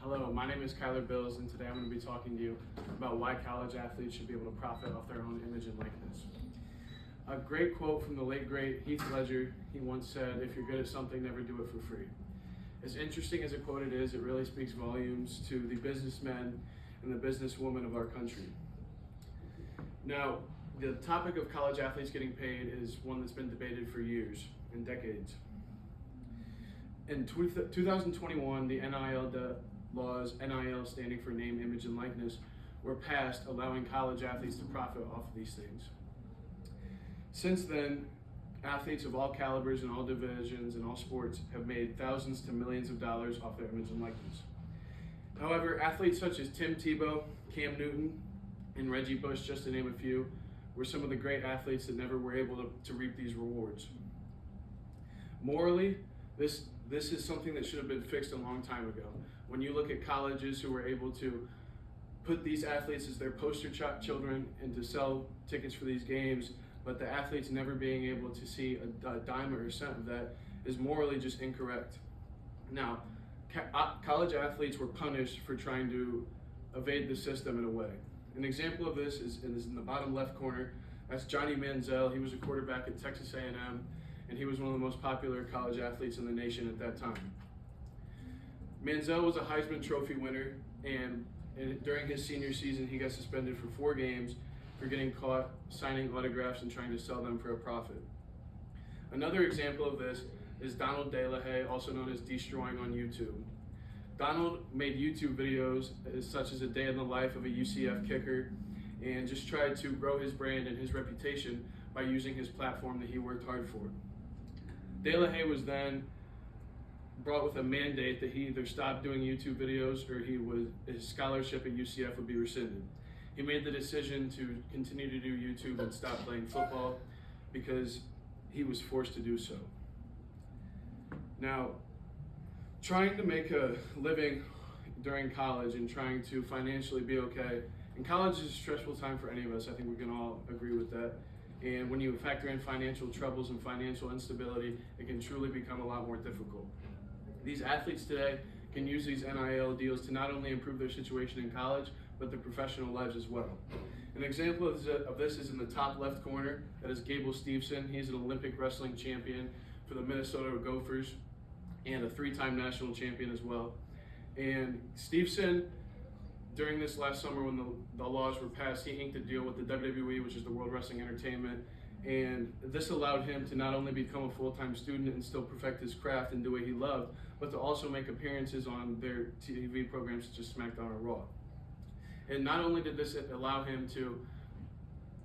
Hello, my name is Kyler Bills, and today I'm going to be talking to you about why college athletes should be able to profit off their own image and likeness. A great quote from the late great Heath Ledger, he once said, "If you're good at something, never do it for free." As interesting as a quote it is, it really speaks volumes to the businessmen and the businesswomen of our country. Now, the topic of college athletes getting paid is one that's been debated for years and decades. In 2021, the NIL laws, NIL standing for name, image, and likeness, were passed, allowing college athletes to profit off of these things. Since then, athletes of all calibers and all divisions and all sports have made thousands to millions of dollars off their image and likeness. However, athletes such as Tim Tebow, Cam Newton, and Reggie Bush, just to name a few, were some of the great athletes that never were able to reap these rewards. Morally, this is something that should have been fixed a long time ago. When you look at colleges who were able to put these athletes as their poster children and to sell tickets for these games, but the athletes never being able to see a dime or a cent of that is morally just incorrect. Now, college athletes were punished for trying to evade the system in a way. An example of this is in the bottom left corner. That's Johnny Manziel. He was a quarterback at Texas A&M, and he was one of the most popular college athletes in the nation at that time. Manziel was a Heisman Trophy winner, and during his senior season, he got suspended for 4 games for getting caught signing autographs and trying to sell them for a profit. Another example of this is Donald DeLahaye, also known as Destroying on YouTube. Donald made YouTube videos such as a day in the life of a UCF kicker and just tried to grow his brand and his reputation by using his platform that he worked hard for. DeLahaye was then brought with a mandate that he either stopped doing YouTube videos or his scholarship at UCF would be rescinded. He made the decision to continue to do YouTube and stop playing football because he was forced to do so. Now, trying to make a living during college and trying to financially be okay, and college is a stressful time for any of us. I think we can all agree with that. And when you factor in financial troubles and financial instability, it can truly become a lot more difficult. These athletes today can use these NIL deals to not only improve their situation in college, but their professional lives as well. An example of this is in the top left corner. That is Gable Steveson. He's an Olympic wrestling champion for the Minnesota Gophers and a 3-time national champion as well. And Steveson, during this last summer when the laws were passed, he inked a deal with the WWE, which is the World Wrestling Entertainment, and this allowed him to not only become a full-time student and still perfect his craft and do what he loved, but to also make appearances on their TV programs such as SmackDown or Raw. And not only did this allow him to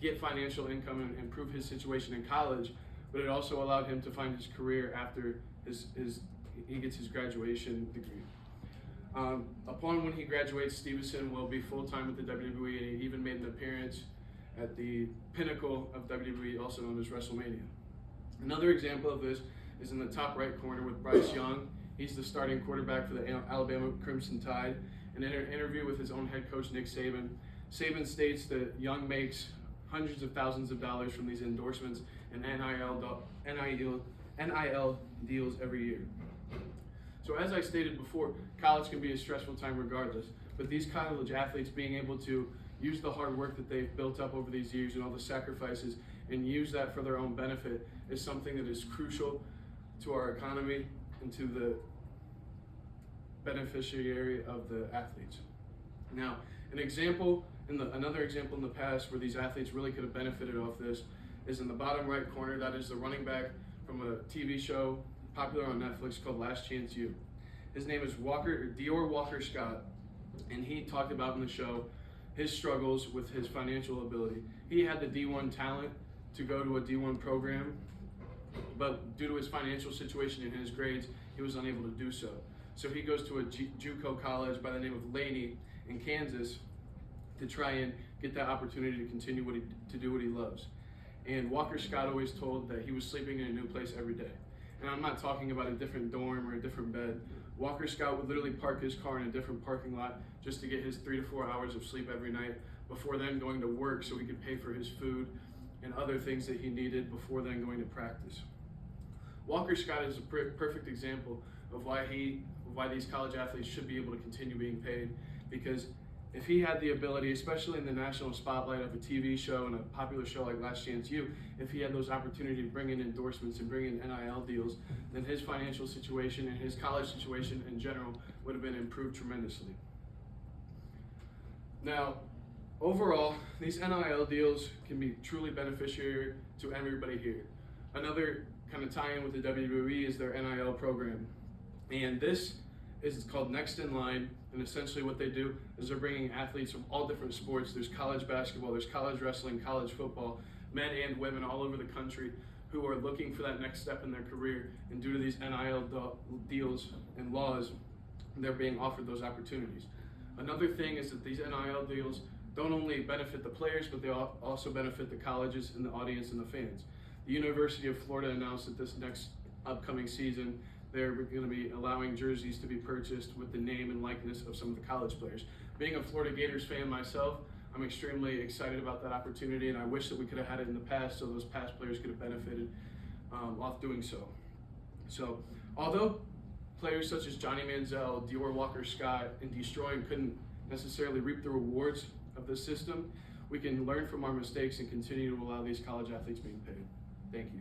get financial income and improve his situation in college, but it also allowed him to find his career after he gets his graduation degree. Upon when he graduates, Steveson will be full-time with the WWE, and he even made an appearance at the pinnacle of WWE, also known as WrestleMania. Another example of this is in the top right corner with Bryce Young. He's the starting quarterback for the Alabama Crimson Tide. In an interview with his own head coach, Nick Saban, Saban states that Young makes hundreds of thousands of dollars from these endorsements and NIL deals every year. So as I stated before, college can be a stressful time regardless, but these college athletes being able to use the hard work that they've built up over these years and all the sacrifices and use that for their own benefit is something that is crucial to our economy and to the beneficiary of the athletes. Now, another example in the past where these athletes really could have benefited off this is in the bottom right corner. That is the running back from a TV show popular on Netflix called Last Chance U. His name is Dior Walker Scott, and he talked about in the show his struggles with his financial ability. He had the D1 talent to go to a D1 program, but due to his financial situation and his grades, he was unable to do so. So he goes to a JUCO college by the name of Laney in Kansas to try and get that opportunity to continue to do what he loves. And Walker Scott always told that he was sleeping in a new place every day. And I'm not talking about a different dorm or a different bed. Walker Scott would literally park his car in a different parking lot just to get his 3 to 4 hours of sleep every night before then going to work so he could pay for his food and other things that he needed before then going to practice. Walker Scott is a perfect example of why of why these college athletes should be able to continue being paid. Because if he had the ability, especially in the national spotlight of a TV show and a popular show like Last Chance U, if he had those opportunities to bring in endorsements and bring in NIL deals, then his financial situation and his college situation in general would have been improved tremendously. Now, overall, these NIL deals can be truly beneficial to everybody here. Another kind of tie-in with the WWE is their NIL program. And this is called Next in Line, and essentially what they do is they're bringing athletes from all different sports. There's college basketball, there's college wrestling, college football, men and women all over the country who are looking for that next step in their career, and due to these NIL deals and laws, they're being offered those opportunities. Another thing is that these NIL deals don't only benefit the players, but they also benefit the colleges and the audience and the fans. The University of Florida announced that this next upcoming season, they're going to be allowing jerseys to be purchased with the name and likeness of some of the college players. Being a Florida Gators fan myself, I'm extremely excited about that opportunity, and I wish that we could have had it in the past so those past players could have benefited off doing so. So, although players such as Johnny Manziel, Dior Walker-Scott, and Destroying couldn't necessarily reap the rewards of the system, we can learn from our mistakes and continue to allow these college athletes being paid. Thank you.